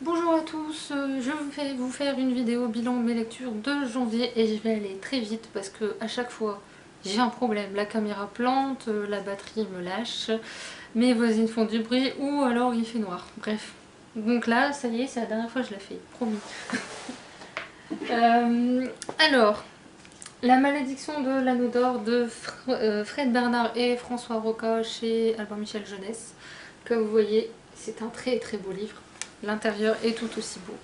Bonjour à tous, je vais vous faire une vidéo bilan de mes lectures de janvier et je vais aller très vite parce que à chaque fois j'ai un problème, la caméra plante, la batterie me lâche, mes voisines font du bruit ou alors il fait noir, bref. Donc là, ça y est, c'est la dernière fois que je la fais, promis. Alors, La malédiction de l'anneau d'or de Fred Bernard et François Roca chez Albin Michel Jeunesse. Comme vous voyez, c'est un très très beau livre. L'intérieur est tout aussi beau.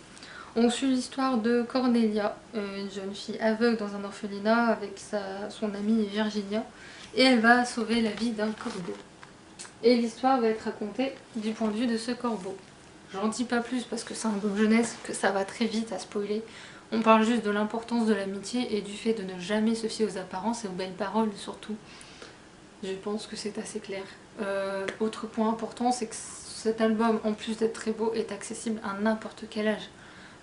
On suit l'histoire de Cornelia, une jeune fille aveugle dans un orphelinat avec son amie Virginia, et elle va sauver la vie d'un corbeau. Et l'histoire va être racontée du point de vue de ce corbeau. J'en dis pas plus parce que c'est un album jeunesse, que ça va très vite à spoiler. On parle juste de l'importance de l'amitié et du fait de ne jamais se fier aux apparences et aux belles paroles surtout. Je pense que c'est assez clair. Autre point important, c'est que cet album, en plus d'être très beau, est accessible à n'importe quel âge.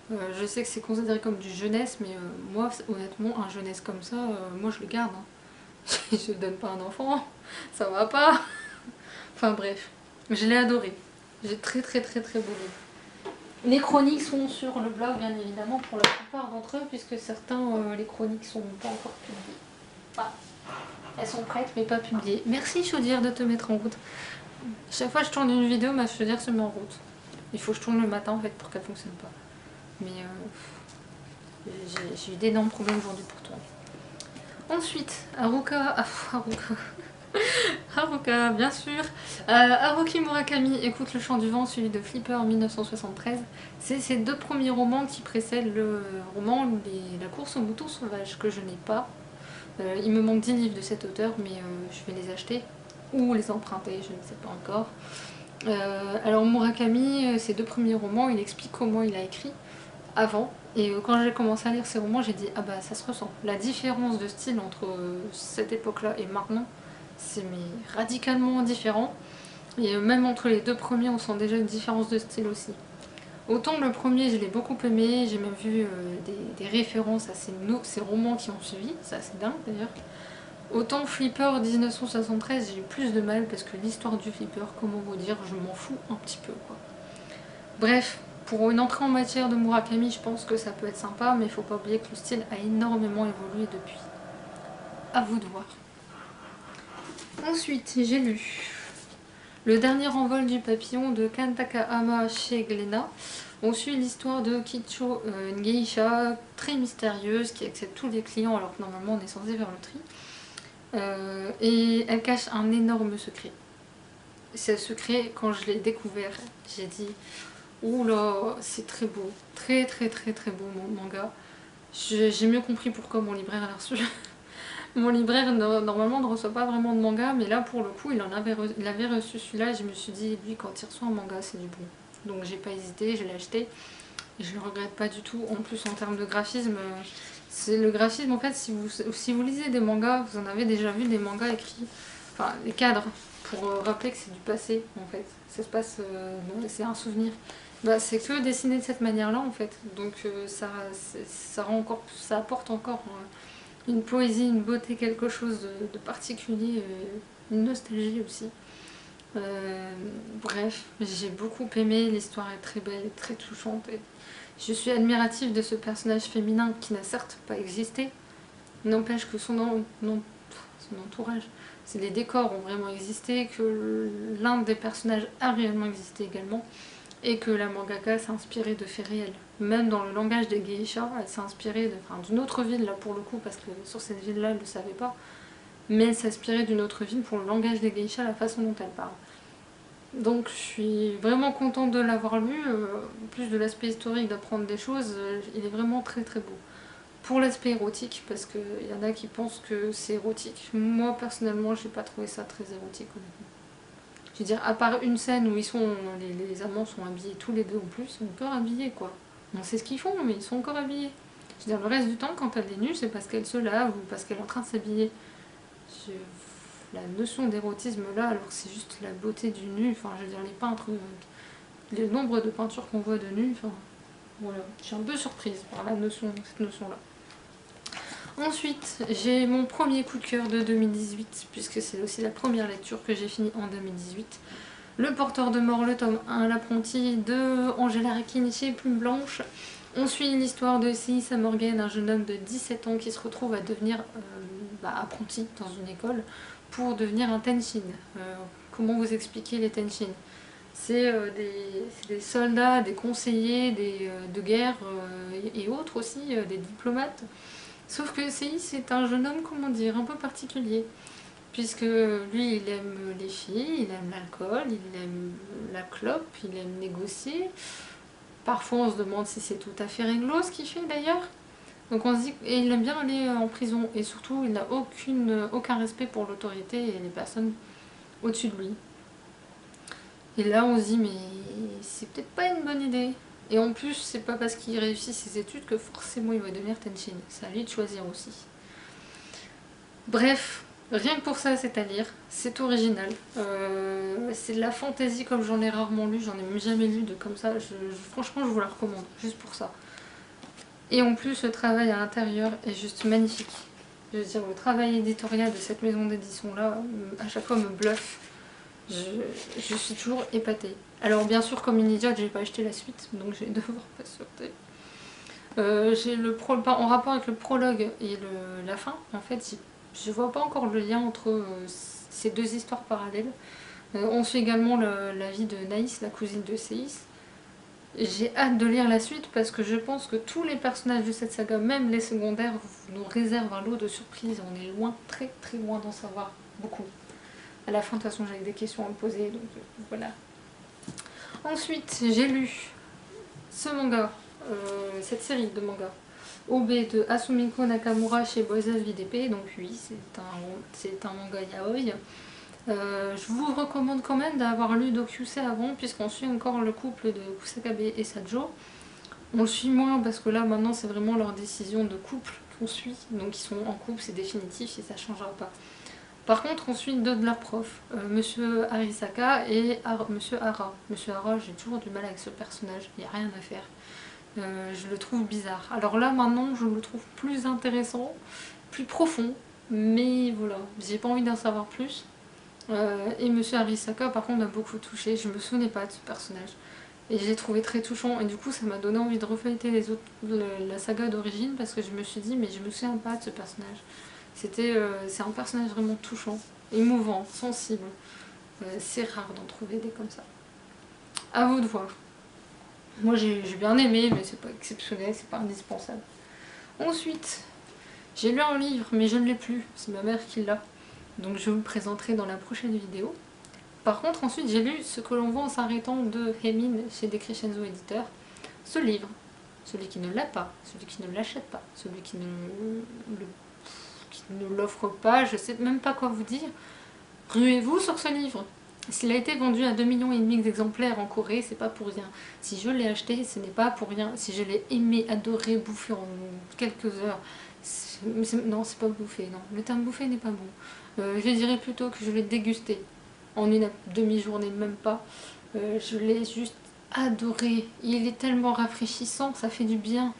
Je sais que c'est considéré comme du jeunesse, mais moi, honnêtement, un jeunesse comme ça, moi je le garde. Hein. Je ne donne pas un enfant, ça va pas. Enfin bref, je l'ai adoré. J'ai très très très très beau livre. Les chroniques sont sur le blog, bien évidemment, pour la plupart d'entre eux, puisque certains, les chroniques sont pas encore publiées. Enfin, elles sont prêtes, mais pas publiées. Merci chaudière de te mettre en route. Chaque fois que je tourne une vidéo, ma chaudière se met en route. Il faut que je tourne le matin en fait pour qu'elle fonctionne pas. Mais j'ai eu d'énormes problèmes aujourd'hui pour toi. Ensuite, Haruka, bien sûr. Haruki Murakami, Écoute le chant du vent, suivi de Flipper 1973. C'est ces deux premiers romans qui précèdent le roman La course aux moutons sauvages, que je n'ai pas. Il me manque 10 livres de cet auteur, mais je vais les acheter ou les emprunter, je ne sais pas encore. Alors Murakami, ses deux premiers romans, il explique comment il a écrit avant. Et quand j'ai commencé à lire ces romans, j'ai dit ah bah ça se ressent. La différence de style entre cette époque-là et maintenant, c'est radicalement différent. Et même entre les deux premiers, on sent déjà une différence de style aussi. Autant le premier, je l'ai beaucoup aimé, j'ai même vu des références à ces romans qui ont suivi, c'est assez dingue d'ailleurs. Autant Flipper 1973, j'ai eu plus de mal parce que l'histoire du Flipper, comment vous dire, je m'en fous un petit peu quoi. Bref, pour une entrée en matière de Murakami, je pense que ça peut être sympa, mais il faut pas oublier que le style a énormément évolué depuis. À vous de voir. Ensuite, j'ai lu Le dernier envol du papillon de Kan Takahama chez Glénat. On suit l'histoire de Kicho, une geisha très mystérieuse qui accepte tous les clients alors que normalement on est censé faire le tri. Et elle cache un énorme secret. Ce secret, quand je l'ai découvert, j'ai dit oula, c'est très beau, très très très très beau mon manga. J'ai mieux compris pourquoi mon libraire l'a reçu. Mon libraire normalement ne reçoit pas vraiment de manga, mais là pour le coup il avait reçu celui-là et je me suis dit lui quand il reçoit un manga c'est du bon. Donc j'ai pas hésité, je l'ai acheté et je le regrette pas du tout. En plus en termes de graphisme, c'est le graphisme en fait si vous lisez des mangas, vous en avez déjà vu des mangas écrits, enfin les cadres pour rappeler que c'est du passé en fait. Ça se passe, non, c'est un souvenir. Bah, c'est que dessiné de cette manière-là en fait, donc ça apporte encore une poésie, une beauté, quelque chose de particulier, une nostalgie aussi. Bref, j'ai beaucoup aimé, l'histoire est très belle, très touchante. Et je suis admirative de ce personnage féminin qui n'a certes pas existé, n'empêche que son entourage, les décors ont vraiment existé, que l'un des personnages a réellement existé également, et que la mangaka s'est inspirée de faits réels. Même dans le langage des geishas, elle s'est inspirée d'une autre ville là pour le coup, parce que sur cette ville-là, elle ne le savait pas, mais elle s'est inspirée d'une autre ville pour le langage des geishas, la façon dont elle parle. Donc je suis vraiment contente de l'avoir lu, en plus de l'aspect historique, d'apprendre des choses, il est vraiment très très beau. Pour l'aspect érotique, parce qu'il y en a qui pensent que c'est érotique, moi personnellement j'ai pas trouvé ça très érotique honnêtement. Je veux dire, à part une scène où les amants sont habillés tous les deux en plus, ils sont encore habillés quoi. On sait ce qu'ils font, mais ils sont encore habillés. Je veux dire, le reste du temps, quand elle est nue, c'est parce qu'elle se lave ou parce qu'elle est en train de s'habiller. La notion d'érotisme là, alors que c'est juste la beauté du nu, enfin je veux dire, les peintres, le nombre de peintures qu'on voit de nu, enfin voilà. Je suis un peu surprise par cette notion là. Ensuite, j'ai mon premier coup de cœur de 2018, puisque c'est aussi la première lecture que j'ai finie en 2018. Le porteur de mort, le tome 1, l'apprenti de Angela Rakin chez Plume Blanche. On suit l'histoire de Seissa Morgan, un jeune homme de 17 ans qui se retrouve à devenir apprenti dans une école pour devenir un Tenshin. Comment vous expliquer les Tenshin? C'est des soldats, des conseillers de guerre et autres aussi, des diplomates. Sauf que Sei, c'est un jeune homme, comment dire, un peu particulier. Puisque lui, il aime les filles, il aime l'alcool, il aime la clope, il aime négocier. Parfois, on se demande si c'est tout à fait réglo ce qu'il fait d'ailleurs. Donc on se dit, et il aime bien aller en prison. Et surtout, il n'a aucun respect pour l'autorité et les personnes au-dessus de lui. Et là, on se dit, mais c'est peut-être pas une bonne idée. Et en plus, c'est pas parce qu'il réussit ses études que forcément il va devenir Tenshin. C'est à lui de choisir aussi. Bref, rien que pour ça, c'est à lire. C'est original. C'est de la fantaisie comme j'en ai rarement lu. J'en ai même jamais lu de comme ça. Franchement, je vous la recommande, juste pour ça. Et en plus, le travail à l'intérieur est juste magnifique. Je veux dire, le travail éditorial de cette maison d'édition-là, à chaque fois me bluffe. Je suis toujours épatée. Alors bien sûr, comme une idiote, j'ai pas acheté la suite, donc je vais devoir patienter. J'ai en rapport avec le prologue et la fin, en fait, je vois pas encore le lien entre ces deux histoires parallèles. On suit également la vie de Naïs, la cousine de Séis. J'ai hâte de lire la suite parce que je pense que tous les personnages de cette saga, même les secondaires, nous réservent un lot de surprises. On est loin, très très loin d'en savoir beaucoup. À la fin, de toute façon, j'avais des questions à me poser, donc voilà. Ensuite, j'ai lu ce manga, cette série de mangas, OB de Asumiko Nakamura chez Boys of VDP. Donc oui, c'est un manga yaoi. Je vous recommande quand même d'avoir lu Dokyusei avant, puisqu'on suit encore le couple de Kusakabe et Sajo. On le suit moins parce que là, maintenant, c'est vraiment leur décision de couple qu'on suit. Donc ils sont en couple, c'est définitif et ça ne changera pas. Par contre, on suit deux de leurs profs, Monsieur Arisaka et Monsieur Hara. Monsieur Hara, j'ai toujours du mal avec ce personnage, il n'y a rien à faire. Je le trouve bizarre. Alors là, maintenant, je le trouve plus intéressant, plus profond, mais voilà, j'ai pas envie d'en savoir plus. Et Monsieur Arisaka, par contre, m'a beaucoup touchée. Je me souvenais pas de ce personnage. Et je l'ai trouvé très touchant. Et du coup, ça m'a donné envie de refeuilleter la saga d'origine parce que je me suis dit, mais je me souviens pas de ce personnage. C'est un personnage vraiment touchant, émouvant, sensible. C'est rare d'en trouver des comme ça. À vous de voir. Moi, j'ai bien aimé, mais c'est pas exceptionnel, c'est pas indispensable. Ensuite, j'ai lu un livre, mais je ne l'ai plus. C'est ma mère qui l'a. Donc je vous le présenterai dans la prochaine vidéo. Par contre, ensuite, j'ai lu Ce que l'on voit en s'arrêtant de Hemin chez Decrescenzo Éditeur. Ce livre, celui qui ne l'a pas, celui qui ne l'achète pas, celui qui ne l'offre pas, je sais même pas quoi vous dire. Ruez-vous sur ce livre. S'il a été vendu à 2,5 millions d'exemplaires en Corée, c'est pas pour rien. Si je l'ai acheté, ce n'est pas pour rien. Si je l'ai aimé, adoré, bouffé en quelques heures, non, c'est pas bouffé, non. Le terme bouffé n'est pas bon. Je dirais plutôt que je l'ai dégusté en une demi-journée, même pas. Je l'ai juste adoré. Il est tellement rafraîchissant, ça fait du bien.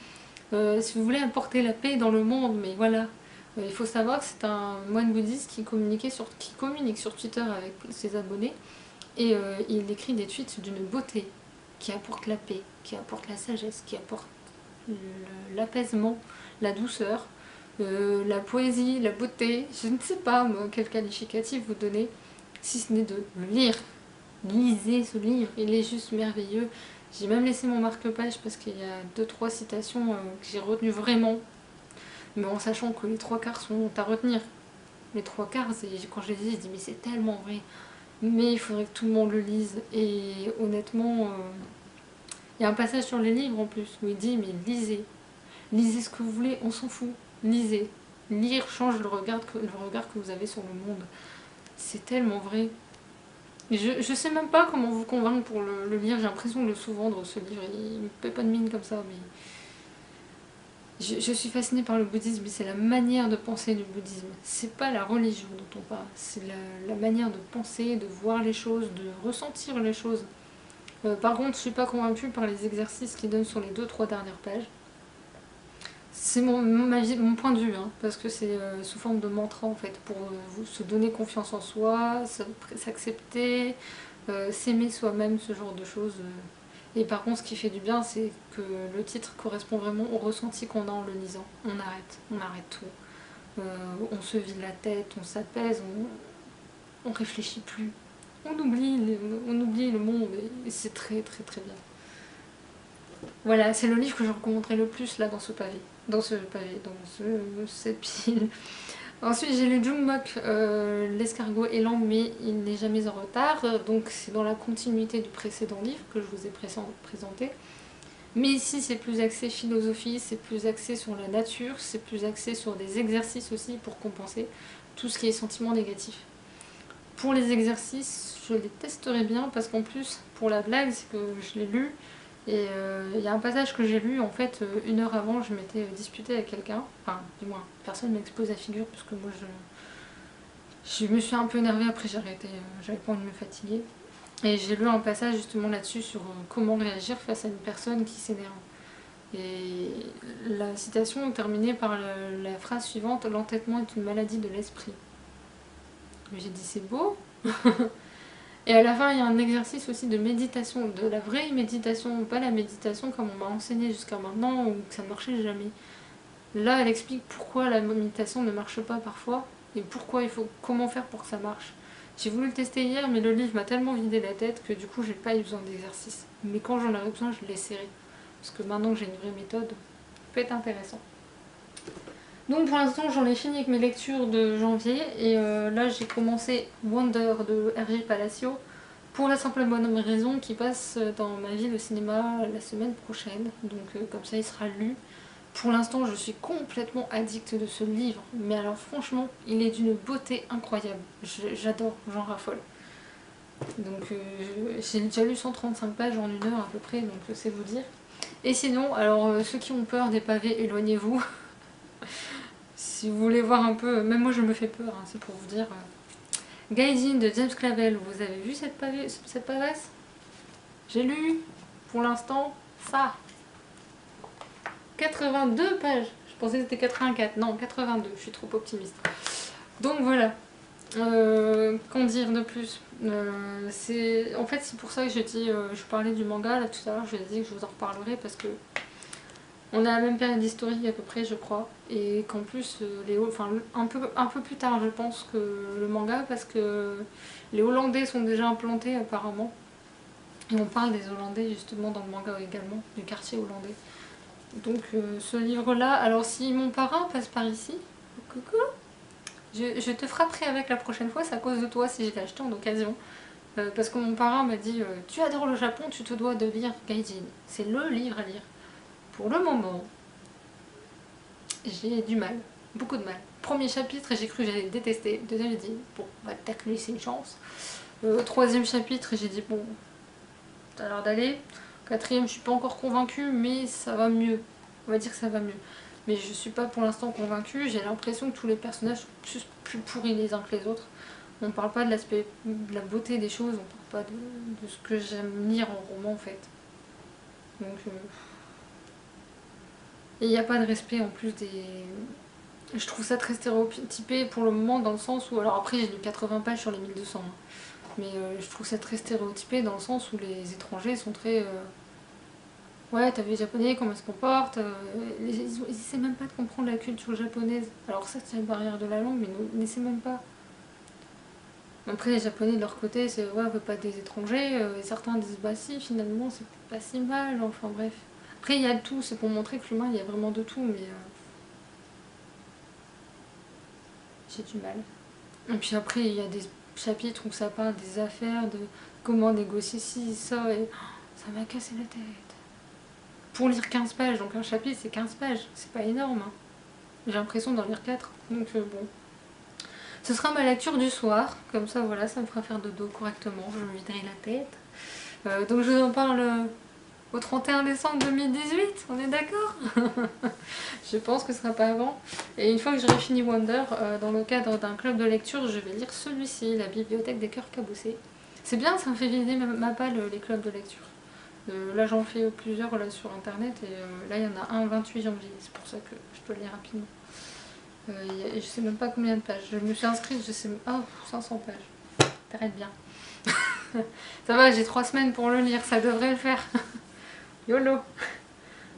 Si vous voulez apporter la paix dans le monde, mais voilà. Il faut savoir que c'est un moine bouddhiste qui communique sur Twitter avec ses abonnés. Et il écrit des tweets d'une beauté qui apporte la paix, qui apporte la sagesse, qui apporte l'apaisement, la douceur, la poésie, la beauté. Je ne sais pas moi quel qualificatif vous donner, si ce n'est de le lire. Lisez ce livre, il est juste merveilleux. J'ai même laissé mon marque-page parce qu'il y a 2-3 citations que j'ai retenues vraiment, mais en sachant que les 3/4 sont à retenir. Les 3/4, quand je les dis, je dis mais c'est tellement vrai. Mais il faudrait que tout le monde le lise. Et honnêtement, il y a un passage sur les livres en plus où il dit mais lisez. Lisez ce que vous voulez, on s'en fout. Lisez. Lire change le regard que vous avez sur le monde. C'est tellement vrai. Je sais même pas comment vous convaincre pour le lire. J'ai l'impression de le sous-vendre ce livre. Il me paie pas de mine comme ça, mais... Je suis fascinée par le bouddhisme, c'est la manière de penser du bouddhisme. C'est pas la religion dont on parle, c'est la manière de penser, de voir les choses, de ressentir les choses. Par contre, je suis pas convaincue par les exercices qu'ils donnent sur les 2-3 dernières pages. C'est mon point de vue, hein, parce que c'est sous forme de mantra en fait, pour se donner confiance en soi, s'accepter, s'aimer soi-même, ce genre de choses. Et par contre, ce qui fait du bien, c'est que le titre correspond vraiment au ressenti qu'on a en le lisant. On arrête tout. On se vide la tête, on s'apaise, on réfléchit plus. On oublie le monde et c'est très très très bien. Voilà, c'est le livre que je recommanderais le plus là dans ce pavé. Cette pile. Ensuite j'ai lu Jungkook, l'escargot est lent mais il n'est jamais en retard. Donc c'est dans la continuité du précédent livre que je vous ai présenté. Mais ici c'est plus axé philosophie, c'est plus axé sur la nature, c'est plus axé sur des exercices aussi pour compenser tout ce qui est sentiment négatif. Pour les exercices, je les testerai bien parce qu'en plus, pour la blague, c'est que je l'ai lu et il y a un passage que j'ai lu, en fait, 1 heure avant, je m'étais disputée avec quelqu'un, enfin, du moins, personne ne m'expose la figure parce que moi je me suis un peu énervée, après j'ai arrêté, j'avais pas envie de me fatiguer. Et j'ai lu un passage justement là-dessus sur comment réagir face à une personne qui s'énerve. Et la citation est terminée par la phrase suivante: l'entêtement est une maladie de l'esprit. J'ai dit c'est beau. Et à la fin il y a un exercice aussi de méditation, de la vraie méditation, pas la méditation comme on m'a enseigné jusqu'à maintenant ou que ça ne marchait jamais. Là elle explique pourquoi la méditation ne marche pas parfois et comment faire pour que ça marche. J'ai voulu le tester hier mais le livre m'a tellement vidé la tête que du coup j'ai pas eu besoin d'exercice. Mais quand j'en avais besoin je l'essaierai. Parce que maintenant que j'ai une vraie méthode, ça peut être intéressant. Donc pour l'instant j'en ai fini avec mes lectures de janvier et là j'ai commencé Wonder de Hervé Palacio pour la simple et bonne raison qu'il passe dans ma vie au cinéma la semaine prochaine, donc comme ça il sera lu. Pour l'instant je suis complètement addicte de ce livre, mais alors franchement il est d'une beauté incroyable, j'adore, j'en raffole. Donc j'ai déjà lu 135 pages en 1 heure à peu près, donc c'est vous dire. Et sinon, alors ceux qui ont peur des pavés, éloignez-vous. Si vous voulez voir un peu, même moi je me fais peur, hein, c'est pour vous dire. Gaijin de James Clavell, vous avez vu cette pavasse? J'ai lu, pour l'instant, ça. 82 pages. Je pensais que c'était 84, non 82, je suis trop optimiste. Donc voilà. Qu'en dire de plus? En fait c'est pour ça que je parlais du manga là tout à l'heure, je dit que je vous en reparlerai parce que on a la même période historique à peu près je crois, et qu'en plus un peu plus tard je pense que le manga, parce que les Hollandais sont déjà implantés apparemment, et on parle des Hollandais justement dans le manga également, du quartier hollandais. Donc ce livre là, alors si mon parrain passe par ici, coucou, je te frapperai avec la prochaine fois, c'est à cause de toi si j'ai acheté en occasion. Parce que mon parrain m'a dit tu adores le Japon, tu te dois de lire Gaijin, c'est le livre à lire. Pour le moment, j'ai du mal, beaucoup de mal. Premier chapitre, j'ai cru que j'allais le détester. Deuxième, j'ai dit bon, on va peut-être lui laisser une chance. Troisième chapitre, j'ai dit bon, ça a l'air d'aller. Quatrième, je suis pas encore convaincue, mais ça va mieux. On va dire que ça va mieux. Mais je suis pas pour l'instant convaincue. J'ai l'impression que tous les personnages sont plus pourris les uns que les autres. On parle pas de l'aspect, de la beauté des choses, on parle pas de ce que j'aime lire en roman en fait. Donc et il n'y a pas de respect en plus des... Je trouve ça très stéréotypé pour le moment dans le sens où... Alors après j'ai lu 80 pages sur les 1200. Hein. Mais je trouve ça très stéréotypé dans le sens où les étrangers sont très... Ouais, t'as vu les japonais, comment ils se comportent, ils essaient même pas de comprendre la culture japonaise. Alors ça c'est la barrière de la langue, mais ils n'essaient même pas. Après les japonais de leur côté, c'est ouais, on veut pas des étrangers, et certains disent bah si, finalement c'est pas si mal, enfin bref. Après il y a de tout, c'est pour montrer que l'humain il y a vraiment de tout, mais j'ai du mal. Et puis après il y a des chapitres où ça parle des affaires, de comment négocier ci, ça, et ça m'a cassé la tête. Pour lire 15 pages, donc un chapitre c'est 15 pages, c'est pas énorme. Hein. J'ai l'impression d'en lire 4, donc bon. Ce sera ma lecture du soir, comme ça voilà, ça me fera faire dodo correctement, je me viderai la tête. Donc je vous en parle au 31 décembre 2018, on est d'accord? Je pense que ce sera pas avant. Et une fois que j'aurai fini Wonder, dans le cadre d'un club de lecture, je vais lire celui-ci, La Bibliothèque des Cœurs Cabossés. C'est bien, ça me fait vider ma palle, les clubs de lecture. Là j'en fais plusieurs là, sur internet, et là il y en a un 28 janvier, c'est pour ça que je dois le lire rapidement. Je sais même pas combien de pages. Je me suis inscrite, je sais... Oh, 500 pages. T'arrêtes bien. Ça va, j'ai 3 semaines pour le lire, ça devrait le faire. YOLO.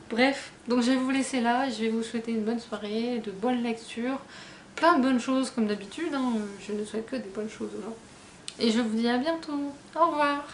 Bref, donc je vais vous laisser là, je vais vous souhaiter une bonne soirée, de bonnes lectures, plein de bonnes choses comme d'habitude, hein. Je ne souhaite que des bonnes choses, là. Et je vous dis à bientôt. Au revoir.